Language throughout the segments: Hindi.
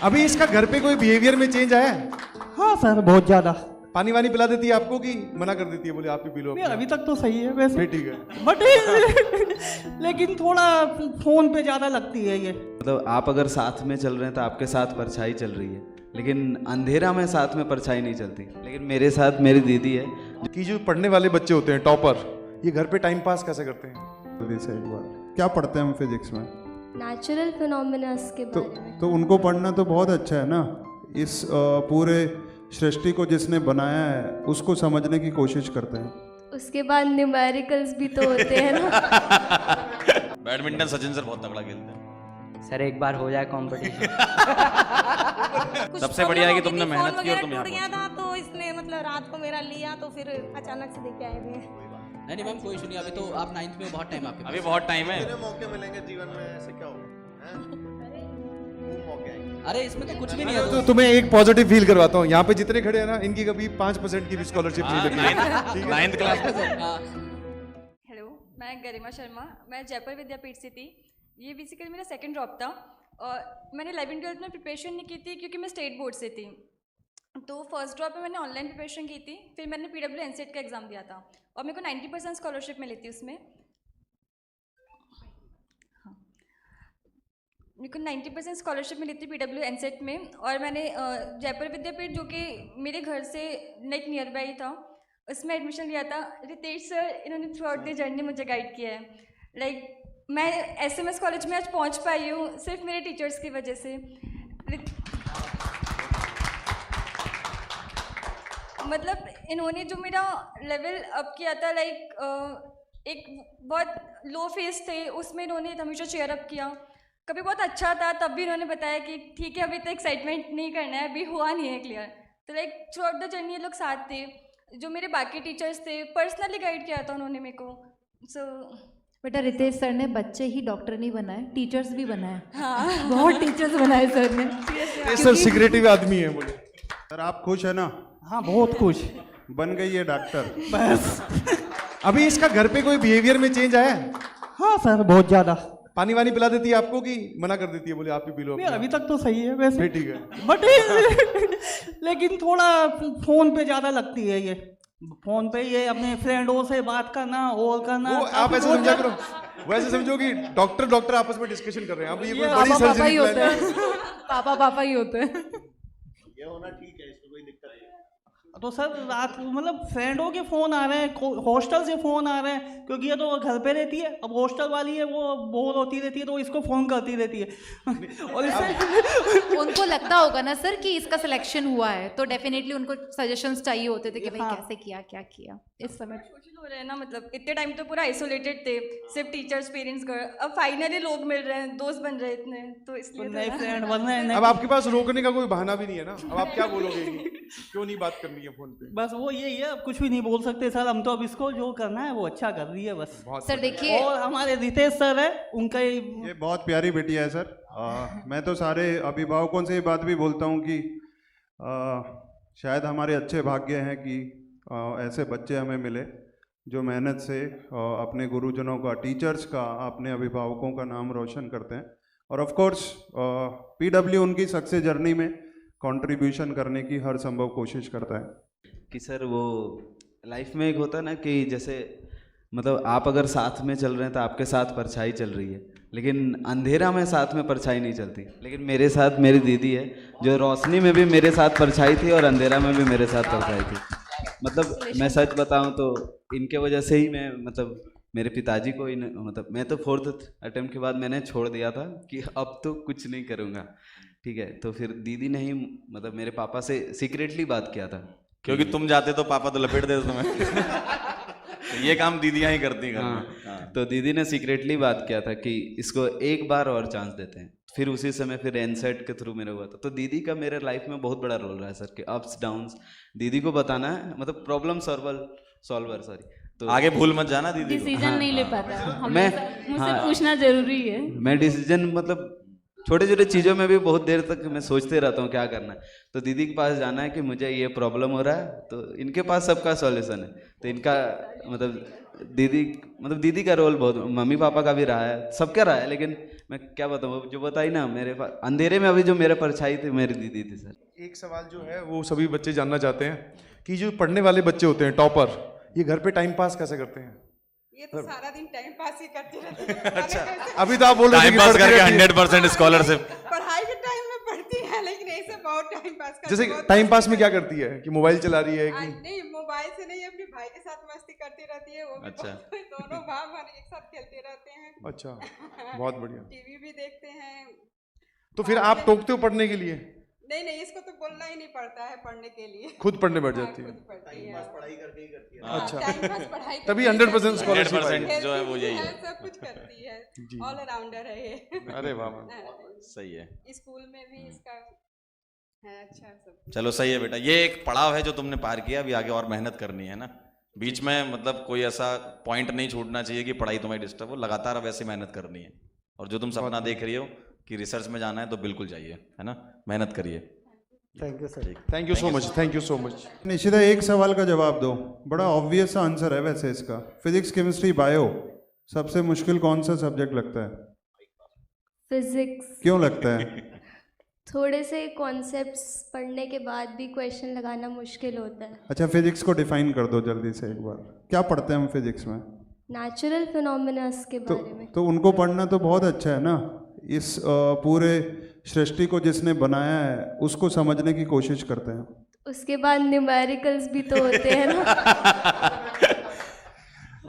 अभी इसका घर पे कोई बिहेवियर में चेंज आया है? हाँ सर, बहुत ज्यादा। पानी वानी पिला देती है आपको कि मना कर देती है, बोले आप ही पी लो नहीं, अपना? अभी तक तो सही है वैसे, फिर ठीक है। बट लेकिन थोड़ा फोन पे ज्यादा लगती है ये। मतलब आप अगर साथ में चल रहे हैं तो आपके साथ परछाई चल रही है, लेकिन अंधेरा में साथ में परछाई नहीं चलती। लेकिन मेरे साथ मेरी दीदी है। कि जो पढ़ने वाले बच्चे होते हैं टॉपर, ये घर पे टाइम पास कैसे करते हैं? जल्दी से एक बार, क्या पढ़ते हैं हम फिजिक्स में? नेचुरल फिनोमिनास के बारे में। तो उनको पढ़ना तो बहुत अच्छा है ना। इस पूरे सृष्टि को जिसने बनाया है उसको समझने की कोशिश करते हैं। उसके बाद न्यूमेरिकल्स भी तो होते हैं ना। बैडमिंटन सचिन सर बहुत तगड़ा खेलते हैं सर। एक बार हो जाए कंपटीशन। सबसे बढ़िया है कि तुमने मेहनत की और तुम यहाँ गया था तो इसने मतलब रात को मेरा लिया तो फिर अचानक से देके आए हुए हैं। नहीं मैम, कोई सुनिए, अभी तो आप 9th में हो, बहुत टाइम आपके अभी बहुत टाइम है। मौके मिलेंगे जीवन में, ऐसे क्या होगा? मौके आएंगे। अरे इसमें तो कुछ भी नहीं है। तो तुम्हें एक पॉजिटिव फील करवाता हूँ, यहाँ पे जितने खड़े हैं ना, इनकी कभी 5% की भी स्कॉलरशिप नहीं लगी है। 9th क्लास में हेलो, मैं गरिमा शर्मा, मैं जयपुर विद्यापीठ से थी। ये बेसिकली मेरा सेकंड ड्रॉप था और मैंने 11th-12th में प्रिपरेशन नहीं की थी क्योंकि मैं स्टेट बोर्ड से थी। तो फर्स्ट ड्रॉप में मैंने ऑनलाइन प्रिपरेशन की थी, फिर मैंने PW NCET का एग्ज़ाम दिया था और मेरे को 90% स्कॉलरशिप मिली थी उसमें। हाँ, मेरे को 90% स्कॉलरशिप मिली थी PW NCET में। और मैंने जयपुर विद्यापीठ, जो कि मेरे घर से लाइक नियर बाई था, उसमें एडमिशन लिया था। रितेश सर, इन्होंने थ्रू आउट द जर्नी मुझे गाइड किया है। लाइक मैं SMS कॉलेज में आज पहुंच पाई हूँ सिर्फ मेरे टीचर्स की वजह से। मतलब इन्होंने जो मेरा लेवल अप किया था, लाइक एक बहुत लो फेस थे उसमें इन्होंने हमेशा चेयर अप किया। कभी बहुत अच्छा था तब भी इन्होंने बताया कि ठीक है, अभी तो एक्साइटमेंट नहीं करना है, अभी हुआ नहीं है क्लियर। तो like through out the journey ये लोग साथ थे। जो मेरे बाकी टीचर्स थे, पर्सनली गाइड किया था उन्होंने मेरे को। सो बेटा, रितेश सर ने बच्चे ही डॉक्टर नहीं बनाए, टीचर्स भी बनाए। हाँ, बहुत टीचर्स बनाए सर ने। सर सिक्रेटिव आदमी है बोले। सर आप खुश है ना? हाँ, बहुत खुश। बन गई है डॉक्टर। बस। अभी इसका घर पे कोई बिहेवियर में चेंज आया है? हाँ सर, बहुत ज्यादा। पानी वानी पिला देती है आपको कि मना कर देती है, बोले आप ही पी लो नहीं, अपना? अभी तक तो सही है वैसे, फिर ठीक है। बट लेकिन थोड़ा फोन पे ज्यादा लगती है ये। फोन पे ये अपने फ्रेंडों से बात करना और करना। वो आप ऐसे समझा करो, वैसे समझो कि डॉक्टर आपस में डिस्कशन कर रहे हैं। अब ये कोई बड़ी पापा पापा सर्जरी ही होते प्लान है। हैं। पापा पापा ही होते हैं। ये होना ठीक है, इसमें कोई दिक्कत नहीं है। तो सर रात मतलब फ्रेंडों के फ़ोन आ रहे हैं, हॉस्टल से फ़ोन आ रहे हैं, क्योंकि ये तो घर पे रहती है। अब हॉस्टल वाली है, वो बोर होती रहती है तो इसको फ़ोन करती रहती है। और इससे उनको लगता होगा ना सर कि इसका सिलेक्शन हुआ है, तो डेफिनेटली उनको सजेशंस चाहिए होते थे कि भाई हाँ। कैसे किया, क्या किया इस समय। सोशल हो रहे हैं ना, मतलब इतने टाइम तो पूरा आइसोलेटेड थे, सिर्फ टीचर्स, पेरेंट्स, घर। अब फाइनली लोग मिल रहे हैं, दोस्त बन रहे इतने, तो इसलिए नए थोड़ा- फ्रेंड बन रहे हैं। अब आपके पास रोकने का कोई बहाना भी नहीं है ना। अब आप क्या बोलोगे कि क्यों नहीं बात करनी है फोन पे? बस वो यही है, अब कुछ भी नहीं बोल सकते सर। हम तो अब इसको जो करना है वो अच्छा कर रही है बस। बहुत सर देखिए, और हमारे रितेश सर है, उनका ये बहुत प्यारी बेटिया है सर। मैं तो सारे अभिभावकों से ये बात भी बोलता हूँ कि शायद हमारे अच्छे भाग्य हैं कि ऐसे बच्चे हमें मिले जो मेहनत से अपने गुरुजनों का, टीचर्स का, अपने अभिभावकों का नाम रोशन करते हैं। और ऑफ कोर्स PW उनकी सक्सेस जर्नी में कंट्रीब्यूशन करने की हर संभव कोशिश करता है। कि सर वो लाइफ में एक होता है ना कि जैसे मतलब आप अगर साथ में चल रहे हैं तो आपके साथ परछाई चल रही है, लेकिन अंधेरा में साथ में परछाई नहीं चलती। लेकिन मेरे साथ मेरी दीदी है, जो रोशनी में भी मेरे साथ परछाई थी और अंधेरा में भी मेरे साथ परछाई थी। मतलब मैं सच बताऊं तो इनके वजह से ही मैं मतलब मेरे पिताजी को मतलब मैं तो 4th अटेम्प्ट के बाद मैंने छोड़ दिया था कि अब तो कुछ नहीं करूँगा, ठीक है। तो फिर दीदी ने ही मतलब मेरे पापा से सीक्रेटली बात किया था, क्योंकि तुम जाते तो पापा तो लपेट देते तुम्हें। तो ये काम दीदियाँ ही करती हैं घर में। हाँ, तो दीदी ने सीक्रेटली बात किया था कि इसको एक बार और चांस देते हैं। फिर उसी समय फिर NCET के थ्रू मेरा हुआ था। तो दीदी का मेरे लाइफ में बहुत बड़ा रोल रहा है सर, कि अप्स डाउन्स दीदी को बताना है, मतलब प्रॉब्लम सॉल्वर सॉरी। तो आगे भूल मत जाना दीदी को। डिसीजन नहीं ले पाता, मैं मुझसे पूछना जरूरी है। मैं डिसीजन मतलब छोटे छोटे चीज़ों में भी बहुत देर तक मैं सोचते रहता हूँ क्या करना है। तो दीदी के पास जाना है कि मुझे ये प्रॉब्लम हो रहा है, तो इनके पास सबका सॉल्यूशन है। तो इनका दीदी का रोल बहुत, मम्मी पापा का भी रहा है, सबका रहा है। लेकिन मैं क्या बताऊँ, जो बताई ना, मेरे पास अंधेरे में अभी जो मेरे परछाई थी मेरी दीदी थी सर। एक सवाल जो है वो सभी बच्चे जानना चाहते हैं कि जो पढ़ने वाले बच्चे होते हैं टॉपर, ये घर पे टाइम पास कैसे करते हैं? ये तो सारा दिन टाइम पास ही करती रहती है। अच्छा, अभी तो आप बोल रहे थे टाइम पास करके 100% स्कॉलरशिप। पढ़ाई के टाइम में पढ़ती है, लेकिन ऐसे बहुत टाइम पास करती है। जैसे टाइम पास में क्या करती है कि मोबाइल चला रही है कि नहीं, मोबाइल से नहीं, अपने भाई के साथ मस्ती करती रहती है। वो भी अच्छा। दोनों भाई बहन एक साथ खेलते रहते हैं। अच्छा, बहुत बढ़िया। टीवी भी देखते हैं। तो फिर आप टोकते हो पढ़ने के लिए? नहीं, इसको तो बोलना ही नहीं पड़ता है पढ़ने के लिए, खुद पढ़ने बैठ जाती है। टाइम पास पढ़ाई करके ही करती है। अच्छा, टाइम पास पढ़ाई तभी 100% स्कॉलरशिप 100% जो है वो यही है। सब कुछ करती है, ऑलराउंडर है ये। अरे वाह, सही है। स्कूल में भी इसका है अच्छा सब। चलो सही है बेटा, ये एक पड़ाव है जो तुमने पार किया, अभी आगे और मेहनत करनी है ना। बीच में मतलब कोई ऐसा पॉइंट नहीं छूटना चाहिए कि पढ़ाई तुम्हारी डिस्टर्ब हो, लगातार अब ऐसी मेहनत करनी है। और जो तुम सपना देख रही हो कि रिसर्च में जाना है, तो बिल्कुल जाइए, है ना, मेहनत करिए। Thank you sir, thank you so much, thank you so much. Nishita, एक सवाल का जवाब दो, बड़ा ऑब्वियस आंसर है वैसे इसका। फिजिक्स, केमिस्ट्री, बायो, सबसे मुश्किल कौन सा सब्जेक्ट लगता है? फिजिक्स। क्यों लगता है? थोड़े से कॉन्सेप्ट्स पढ़ने के बाद भी क्वेश्चन लगाना मुश्किल होता है। अच्छा, फिजिक्स को डिफाइन कर दो जल्दी से एक बार, क्या पढ़ते हैं हम फिजिक्स में? नेचुरल फिनोमिनास के बारे में। तो उनको पढ़ना तो बहुत अच्छा है ना। इस पूरे सृष्टि को जिसने बनाया है उसको समझने की कोशिश करते हैं। उसके बाद न्यूमेरिकल्स भी तो होते हैं ना।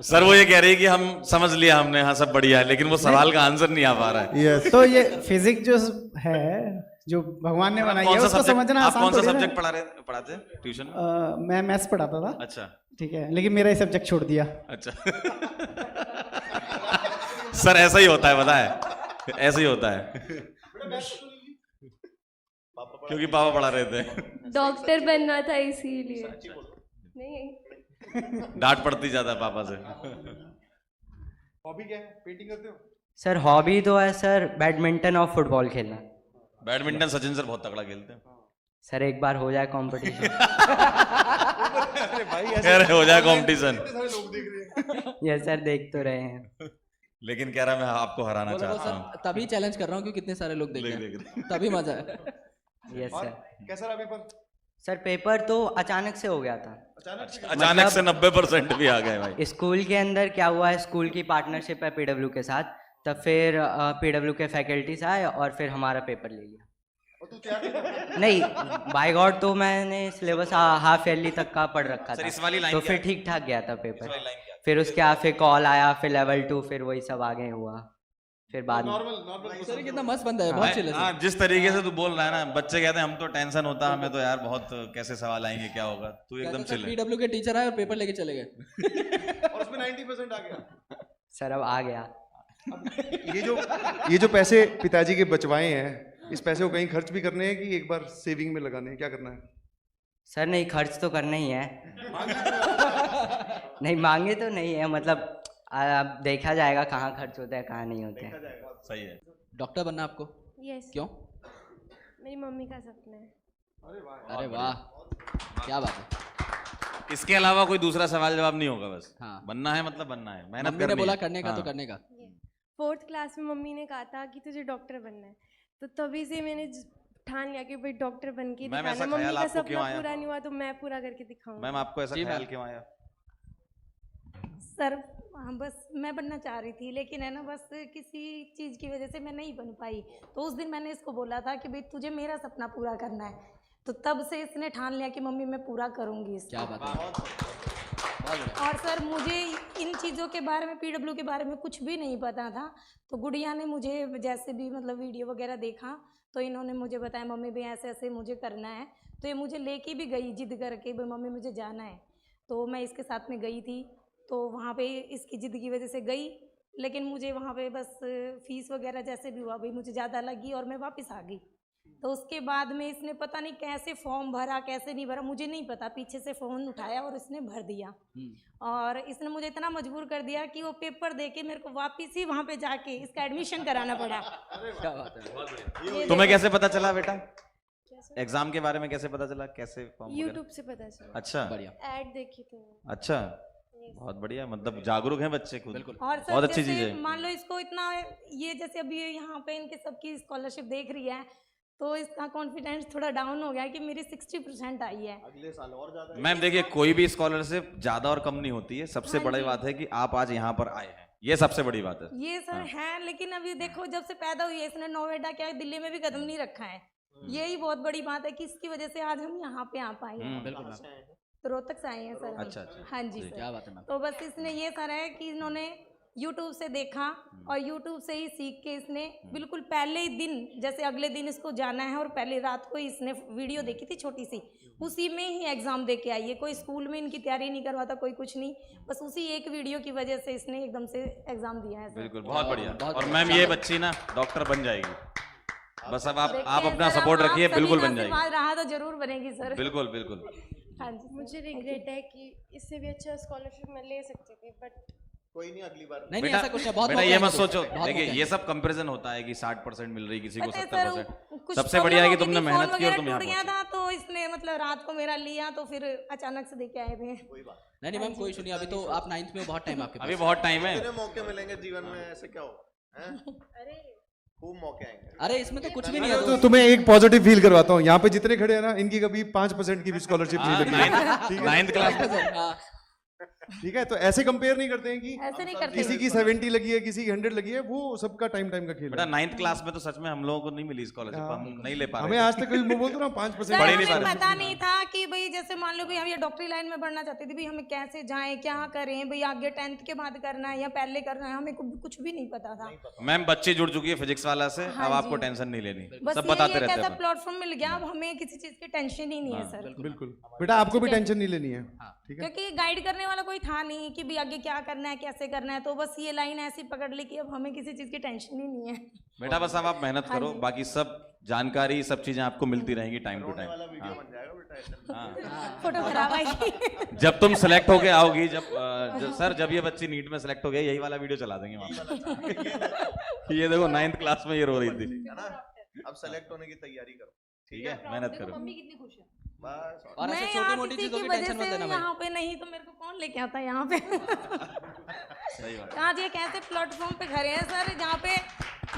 सर वो ये कह रही है कि हम समझ लिया हमने, हाँ सब बढ़िया है, लेकिन वो सवाल का आंसर नहीं आ पा रहा है। यस। तो ये फिजिक्स जो है, जो भगवान ने बनाई है, उसको समझना आप आसान कौन सा थोड़ी ना सब्जेक्ट है। पढ़ाते ट्यूशन? मैं मैथ्स पढ़ाता था। अच्छा, ठीक है, लेकिन मेरा ये सब्जेक्ट छोड़ दिया। अच्छा। सर ऐसा ही होता है, पता है, ऐसा ही होता है। क्योंकि पापा पढ़ा रहे थे। डॉक्टर बनना था इसीलिए। नहीं, डांट पड़ती ज्यादा है पापा से। हॉबी क्या है? पेंटिंग करते हो? सर हॉबी तो है सर बैडमिंटन और फुटबॉल खेलना। बैडमिंटन सचिन सर बहुत तगड़ा खेलते हैं। सर एक बार हो जाए कंपटीशन। अरे भाई, अरे हो जाए कंपटीशन। यस सर, देख तो रहे हैं। लेकिन कह रहा मैं आपको हराना चाहता हूँ। तभी चैलेंज कर रहा हूँ क्योंकि कितने सारे लोग देख रहे हैं, तभी मजा है। Yes sir. कैसा रहा पेपर? सर पेपर तो अचानक से हो गया था। अचानक से 90% भी आ गए भाई। स्कूल के अंदर क्या हुआ है, स्कूल की पार्टनरशिप है पीडब्ल्यू के साथ, तब फिर पीडब्ल्यू के फैकल्टीज आए और फिर हमारा पेपर ले लिया। नहीं, बाय गॉड तो मैंने सिलेबस हाफ ईयरली तक का पढ़ रखा सर, था, इस वाली लाइन तो क्या फिर है? ठीक ठाक गया था पेपर। इस वाली लाइन क्या है? फिर उसके बाद फिर कॉल आया, फिर लेवल 2, फिर वही सब आगे हुआ, फिर बाद में। नॉर्मल सर कितना मस्त बंदा है, बहुत चिल है। हाँ, जिस तरीके से तू बोल रहा है ना, बच्चे कहते हैं हम तो टेंशन होता है हमें तो यार, बहुत कैसे सवाल आएंगे, क्या होगा, तू एकदम चिल है। पीडब्ल्यू के टीचर आए और पेपर लेके चले गए। और उसमें 90% आ गया। सर अब आ गया। ये जो पैसे पिताजी के बचवाए हैं, इस पैसे को कहीं खर्च भी करने हैं कि एक बार सेविंग में लगाने हैं, क्या करना है? सर नहीं, खर्च तो करना ही है। नहीं मांगे तो नहीं है, मतलब अब देखा जाएगा कहाँ खर्च होता है कहाँ नहीं होता है। सही है। डॉक्टर बनना आपको? यस। क्यों? मेरी मम्मी का सपना है। अरे वाह, क्या बात है। इसके अलावा कोई दूसरा सवाल जवाब नहीं होगा, बस हाँ। बनना है मतलब बनना है, मेहनत मम्मी ने करनी बोला है। करने का तो हाँ। करने का। 4th क्लास में मम्मी ने कहा था कि तुझे डॉक्टर बनना है, तो तभी से मैंने ठान लिया कि भाई डॉक्टर बन के मैम, दिखाना। ऐसा मम्मी ख्याल का आपको क्यों सपना आया? पूरा नहीं हुआ तो मैं पूरा करके दिखाऊंगा। मैम आपको ऐसा जी, ख्याल मैम। क्यों आया? सर हाँ, बस मैं बनना चाह रही थी, लेकिन है ना, बस किसी चीज़ की वजह से मैं नहीं बन पाई। तो उस दिन मैंने इसको बोला था कि भाई तुझे मेरा सपना पूरा करना है, तो तब से इसने ठान लिया कि मम्मी मैं पूरा करूँगी इसको। क्या बात है। और सर मुझे इन चीज़ों के बारे में, पीडब्ल्यू के बारे में कुछ भी नहीं पता था, तो गुड़िया ने मुझे जैसे भी मतलब वीडियो वगैरह देखा, तो इन्होंने मुझे बताया मम्मी भी ऐसे ऐसे मुझे करना है, तो ये मुझे लेके भी गई जिद करके, भाई मम्मी मुझे जाना है। तो मैं इसके साथ में गई थी, तो वहाँ पे इसकी जिद की वजह से गई, लेकिन मुझे वहाँ पे बस फीस वगैरह जैसे भी हुआ भाई मुझे ज़्यादा लगी और मैं वापस आ गई। तो उसके बाद में इसने पता नहीं कैसे फॉर्म भरा कैसे नहीं भरा मुझे नहीं पता, पीछे से फ़ोन उठाया और इसने भर दिया। और इसने मुझे इतना मजबूर कर दिया कि वो पेपर दे के मेरे को वापस ही वहाँ पे जाके इसका एडमिशन कराना पड़ा। क्या बात है। तुम्हें कैसे पता चला बेटा एग्जाम के बारे में, कैसे पता चला, कैसे फॉर्म? यूट्यूब से पता चला। अच्छा, बढ़िया, ऐड देखी थी। अच्छा, बहुत बढ़िया, मतलब जागरूक हैं बच्चे खुद। और सर, बहुत अच्छी चीज है। मान लो इसको इतना ये जैसे अभी यहाँ पे इनके सबकी स्कॉलरशिप देख रही है तो इसका कॉन्फिडेंस थोड़ा डाउन हो गया कि मेरी 60% आई है। अगले साल और ज्यादा। मैम देखिए, कोई भी स्कॉलरशिप ज्यादा और कम नहीं होती है, सबसे हाँ बड़ी जी। बात है कि आप आज यहाँ पर आए हैं, ये सबसे बड़ी बात है। ये सर है, लेकिन अभी देखो जब से पैदा हुई है इसने नोएडा क्या दिल्ली में भी कदम नहीं रखा है। यही बहुत बड़ी बात है कि इसकी वजह से आज हम यहाँ पे आ पाए हैं। तो रोहतक से आए हैं सर। अच्छा, अच्छा। हाँ जी सर। क्या बात है मैम। तो बस इसने ये सर है कि इन्होंने यूट्यूब से देखा और यूट्यूब से ही सीख के इसने बिल्कुल पहले ही दिन, जैसे अगले दिन इसको जाना है और पहले रात को ही इसने वीडियो देखी थी छोटी सी, उसी में ही एग्जाम दे के आई है। कोई स्कूल में इनकी तैयारी नहीं करवाता, कोई कुछ नहीं, बस उसी एक वीडियो की वजह से इसने एकदम से एग्जाम दिया है सर। बिल्कुल, बहुत बढ़िया। और मैम ये बच्ची ना डॉक्टर बन जाएगी, बस अब आप अपना सपोर्ट रखिए, बिल्कुल बन जाएगी। रहा तो जरूर बनेगी सर। बिल्कुल बिल्कुल। हाँ जी, मुझे रिग्रेट है कि इससे भी अच्छा स्कॉलरशिप मैं ले सकती थी, बट कोई नहीं, अगली बार। नहीं बेटा, ऐसा कुछ नहीं, बहुत बेटा मौके ये हैं मत तो। सोचो, बहुत देखिए मौके ये सब कंपैरिजन होता है कि 60% मिल रही, किसी को पता है 70%। कुछ सबसे प्रॉब्लम बढ़िया है कि हो गई तुमने थी, मेहनत फोन की और वगैरह तुम यहाँ टूट गया पहुंचे। था तो इसने मतलब रात को मेरा लिया तो फिर अचानक से देके आए थे। नहीं मैम कोई इशू नहीं, अभी तो आप 9th में, बहुत टाइम आपके पास। अभी बहुत टाइम है। कितने मौके मिलेंगे जीवन में, ऐसे क्या होगा? अरे खूब मौके आएंगे। अरे इसमें तो कुछ भी नहीं तो है। तुम्हें एक पॉजिटिव फील करवाता हूँ, यहाँ पे जितने खड़े हैं ना, इनकी कभी 5% की भी स्कॉलरशिप नहीं लगी है। 9th क्लास में। हाँ। ठीक है, तो ऐसे कंपेयर नहीं करते हैं कि ऐसे नहीं करते। किसी की 70 लगी है, किसी की 100 लगी है, वो सबका टाइम का खेल बेटा है। 9th क्लास में तो सच में हम लोगों को नहीं मिली स्कॉलरशिप, हम नहीं ले पा रहे हमें आज तक कभी बोलते ना 5% पढ़ ही नहीं हमें पा रहे। पता नहीं था कि भाई जैसे मान लो भाई हम ये डॉक्टरी लाइन में बढ़ना चाहते थे, भाई हमें कैसे जाएं, क्या करें, भाई आगे 10th के बाद करना है या पहले करना है, हमें कुछ भी नहीं पता था। मैम बच्ची जुड़ चुकी है फिजिक्स वाला से, हाँ अब आपको जी। टेंशन नहीं लेनी, बस सब ये बताते एक रहते ऐसा हैं। प्लेटफॉर्म मिल गया, अब हमें किसी चीज की टेंशन ही नहीं है सर। बिल्कुल बेटा, आपको भी टेंशन नहीं लेनी है, ठीक है। क्योंकि गाइड करने वाला कोई था नहीं कि भी आगे क्या करना है कैसे करना है, तो बस ये लाइन ऐसी पकड़ ली कि अब हमें किसी चीज की टेंशन ही नहीं है। बेटा बस अब आप मेहनत करो, बाकी सब जानकारी, सब चीजें आपको मिलती रहेंगी टाइम टू टाइम। फोटो खराब आई। जब तुम सेलेक्ट होके आओगी, सर जब ये बच्ची नीट में सेलेक्ट हो गई, यही वाला वीडियो चला देंगे वहाँ। ये देखो 9th क्लास में ये रो रही थी। अब सेलेक्ट होने की तैयारी करो, ठीक है, मेहनत करो। मम्मी कितनी खुश है। बस। और मैं ऐसे यहाँ छोटी मोटी किसी चीजों की की वजह टेंशन मत से लेना भाई। यहाँ पे नहीं तो मेरे को कौन लेके आता है यहाँ पे। सही बात। आज ये कैसे प्लेटफॉर्म पे खड़े हैं सर, जहाँ पे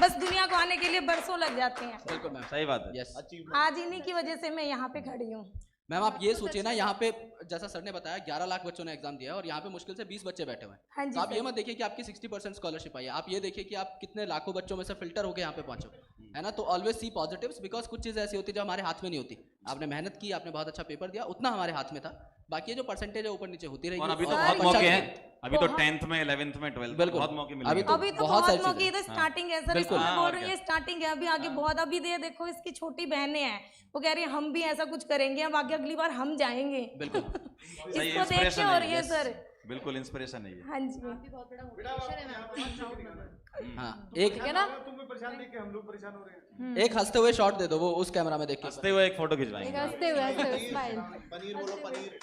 बस दुनिया को आने के लिए बरसों लग जाते हैं। बिल्कुल मैम, सही बात है। यस। आज इन्हीं की वजह से मैं यहाँ पे खड़ी हूँ। मैम आप ये सोचिए ना, यहाँ पे जैसा सर ने बताया 11 लाख बच्चों ने एग्जाम दिया है और यहाँ पे मुश्किल से 20 बच्चे बैठे हुए हैं। हाँ जी तो आप ये सर। मत देखिए कि आपकी 60% स्कॉलरशिप आई है, आप ये देखिए कि आप कितने लाखों बच्चों में से फिल्टर होकर यहाँ पे पहुंचो, है ना। तो ऑलवेज सी पॉजिटिव्स, बिकॉज कुछ चीज़ें ऐसी होती है जो हमारे हाथ में नहीं होती। आपने मेहनत की, आपने बहुत अच्छा पेपर दिया, उतना हमारे हाथ में था, बाकी ये जो परसेंटेज है ऊपर नीचे होती रहेगी। और अभी तो और बहुत अच्छा मौके कीजिए। हैं, अभी तो 10th में, 11th में, 12th में बिल्कुल। बहुत मौके अभी मिलेंगे। तो अभी तो बहुत बहुत सारी मौके, चीजें। ये तो स्टार्टिंग है सर, बिल्कुल। इसको मैं बोल और रही हूँ क्या। ये स्टार्टिंग है, अभी आगे बहुत, अभी देखो इसकी छोटी बहनें हैं, वो कह रही है हम भी ऐसा कुछ करेंगे, अब आगे अगली बार हम जाएंगे। बिल्कुल। इसको देख के हो रही है सर। बिल्कुल इंस्पिरेशन है ये। हाँ जी। बहुत बड़ा मोटिवेशन है मैम, बहुत प्राउड मतलब। हाँ, एक ठीक है ना। तुम्हें परेशान देख के हम लोग परेशान हो रहे हैं। एक हंसते हुए शॉट दे दो, वो उस कैमरा में देख के। हंसते हुए एक फोटो एक खिंचवाएंगे। हंसते हुए स्माइल। पनीर बोलो, पनीर।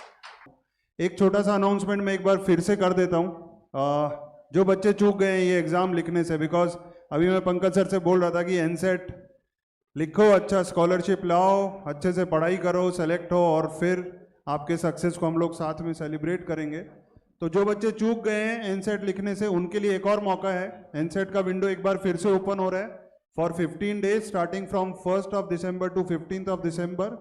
एक छोटा सा अनाउंसमेंट मैं एक बार फिर से कर देता हूँ। जो बच्चे चूक गए हैं ये एग्ज़ाम लिखने से, बिकॉज अभी मैं पंकज सर से बोल रहा था कि एनसेट लिखो, अच्छा स्कॉलरशिप लाओ, अच्छे से पढ़ाई करो, सेलेक्ट हो और फिर आपके सक्सेस को हम लोग साथ में सेलिब्रेट करेंगे। तो जो बच्चे चूक गए हैं एनसेट लिखने से, उनके लिए एक और मौका है। एनसेट का विंडो एक बार फिर से ओपन हो रहा है for 15 days starting from 1 December to 15 December.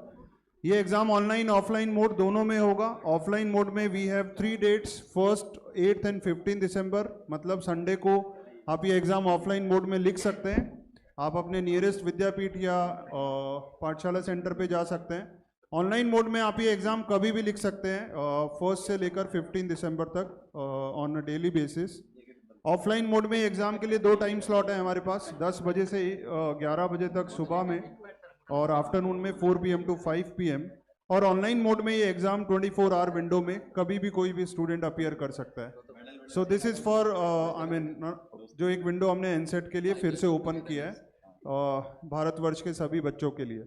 ये एग्ज़ाम ऑनलाइन ऑफलाइन मोड दोनों में होगा। ऑफलाइन मोड में we have 3 dates, 1, 8 and 15 December, मतलब संडे को आप ये एग्ज़ाम ऑफलाइन मोड में लिख सकते हैं। आप अपने नियरेस्ट विद्यापीठ या पाठशाला सेंटर पे जा सकते हैं। ऑनलाइन मोड में आप ये एग्ज़ाम कभी भी लिख सकते हैं, 1 से लेकर 15 दिसंबर तक on a daily basis. Offline mode में एग्ज़ाम के लिए 2 टाइम स्लॉट है हमारे पास, 10 बजे से 11 बजे तक सुबह में, और आफ्टरनून में 4 PM टू 5 PM। और ऑनलाइन मोड में ये एग्ज़ाम 24 आवर विंडो में कभी भी कोई भी स्टूडेंट अपीयर कर सकता है। So this is for I mean जो एक विंडो हमने एनसेट के लिए फिर से ओपन किया है भारतवर्ष के सभी बच्चों के लिए।